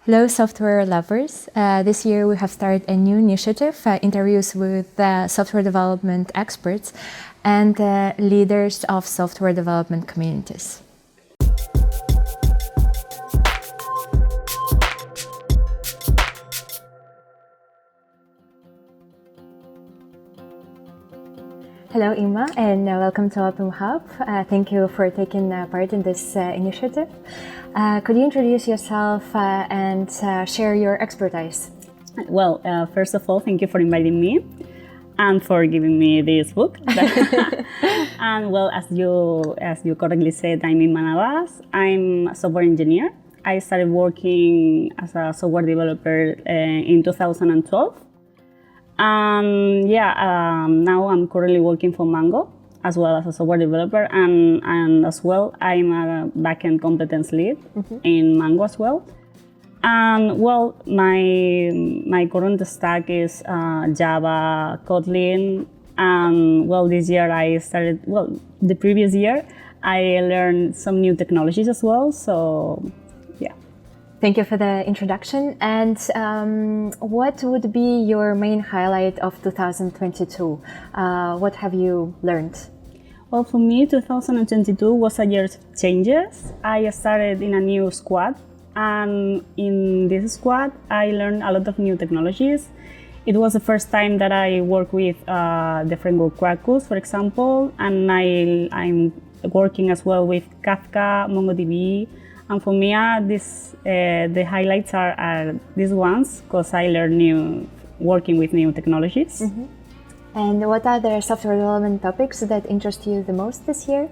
Hello, software lovers. This year we have started a new initiative, interviews with software development experts and leaders of software development communities. Hello, Inma, and welcome to Apiumhub. Thank you for taking part in this initiative. Could you introduce yourself and share your expertise? Well, first of all, thank you for inviting me and for giving me this book. And well, as you correctly said, I'm Inma Navas. I'm a software engineer. I started working as a software developer in 2012. Now I'm currently working for Mango as well as a software developer, and as well I'm a backend competence lead in Mango as well. And well, my current stack is Java, Kotlin, and well, this year the previous year I learned some new technologies as well. So yeah. Thank you for the introduction. And what would be your main highlight of 2022? What have you learned? Well, for me, 2022 was a year of changes. I started in a new squad, and in this squad, I learned a lot of new technologies. It was the first time that I worked with the framework Quarkus, for example, and I'm working as well with Kafka, MongoDB. And for me, the highlights are these ones, because I learned working with new technologies. And what are the software development topics that interest you the most this year?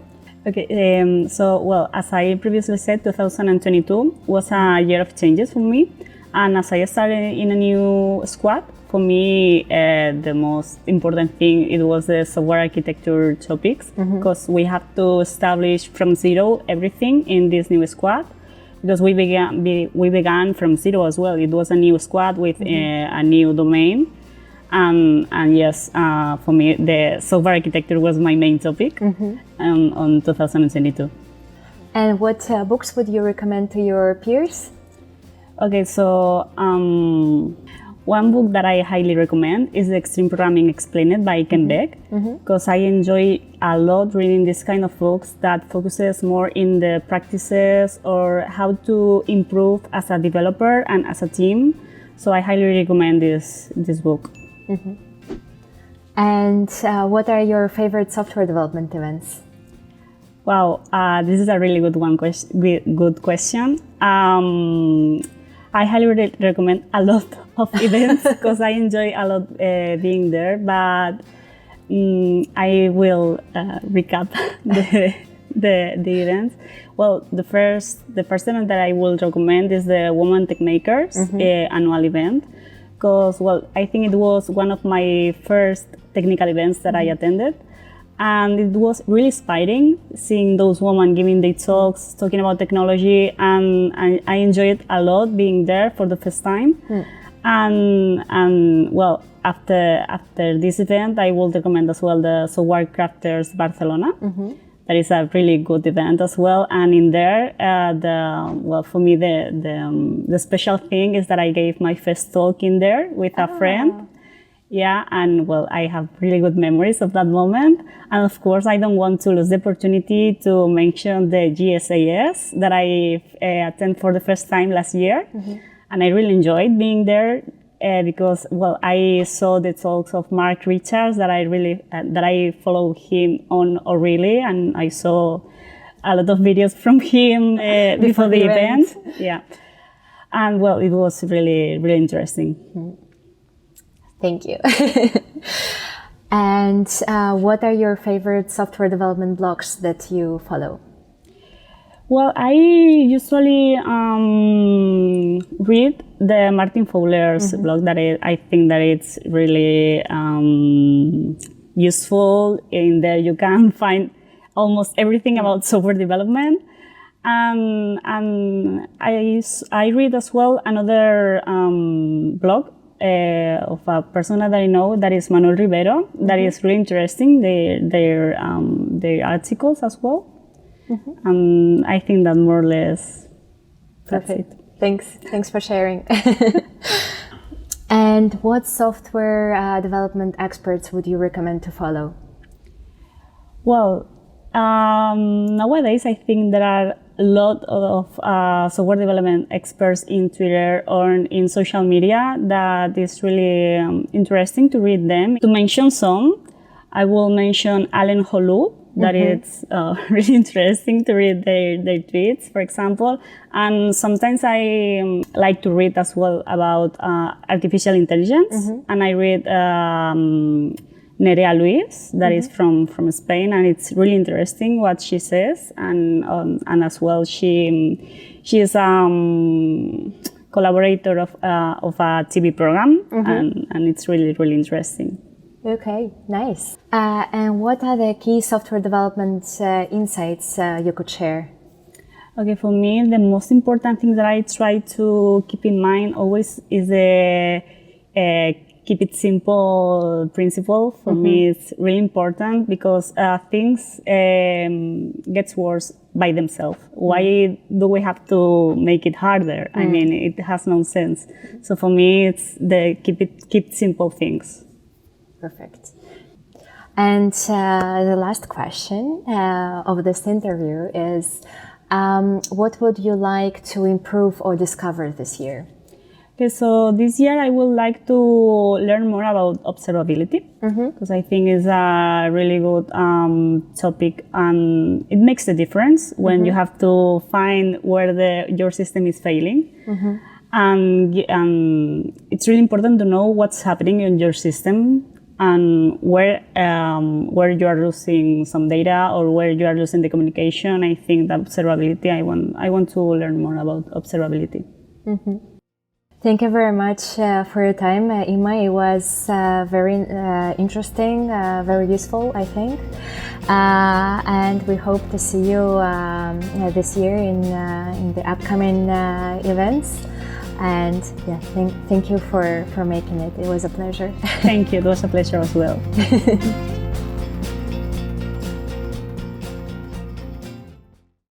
Okay, so well, as I previously said, 2022 was a year of changes for me. And as I started in a new squad, for me, the most important thing, it was the software architecture topics, because we have to establish from zero everything in this new squad, because we began from zero as well. It was a new squad with a new domain. And yes, for me, the software architecture was my main topic on 2022. And what books would you recommend to your peers? Okay, so one book that I highly recommend is The Extreme Programming Explained by Ken Beck, because I enjoy a lot reading this kind of books that focuses more in the practices or how to improve as a developer and as a team. So I highly recommend this book. And what are your favorite software development events? Wow, this is a really good question. I highly recommend a lot of events because I enjoy a lot being there, but I will recap the events. Well, the first event that I will recommend is the Women Tech Makers annual event, because well, I think it was one of my first technical events that I attended. And it was really inspiring seeing those women giving their talks, talking about technology, and I enjoyed a lot being there for the first time. And well, after this event, I would recommend as well the Software Crafters Barcelona. That is a really good event as well. And in there, for me, the special thing is that I gave my first talk in there with a friend. Yeah, and well, I have really good memories of that moment. And of course, I don't want to lose the opportunity to mention the GSAS that I attended for the first time last year. And I really enjoyed being there because, well, I saw the talks of Mark Richards that I follow him on O'Reilly, and I saw a lot of videos from him before the event. Yeah, and well, it was really, really interesting. Thank you. And what are your favorite software development blogs that you follow? Well, I usually read the Martin Fowler's blog that I think that it's really useful. In there you can find almost everything about software development. And I read as well another blog of a person that I know, that is Manuel Rivero. That is really interesting, their articles as well. And I think that more or less that's it. Thanks for sharing. And what software development experts would you recommend to follow? Well, nowadays I think there are a lot of software development experts in Twitter or in social media that is really interesting to read them. To mention some, I will mention Allen Holub. That it's really interesting to read their tweets, for example. And sometimes I like to read as well about artificial intelligence. And I read Nerea Luis, that is from Spain, and it's really interesting what she says. And as well, she is collaborator of a TV program, and it's really, really interesting. Okay, nice. And what are the key software development insights you could share? Okay, for me, the most important thing that I try to keep in mind always is the keep it simple principle. For me, it's really important because things gets worse by themselves. Why do we have to make it harder? I mean, it has no sense. So for me, it's the keep simple things. Perfect. And the last question of this interview is, what would you like to improve or discover this year? Okay, so this year I would like to learn more about observability because I think it's a really good topic, and it makes a difference when you have to find where your system is failing. And it's really important to know what's happening in your system and where you are losing some data or where you are losing the communication. I think that observability, I want to learn more about observability. Thank you very much for your time, Inma. It was very interesting, very useful, I think. And we hope to see you this year in the upcoming events. And yeah, thank you for making it. It was a pleasure. Thank you. It was a pleasure as well.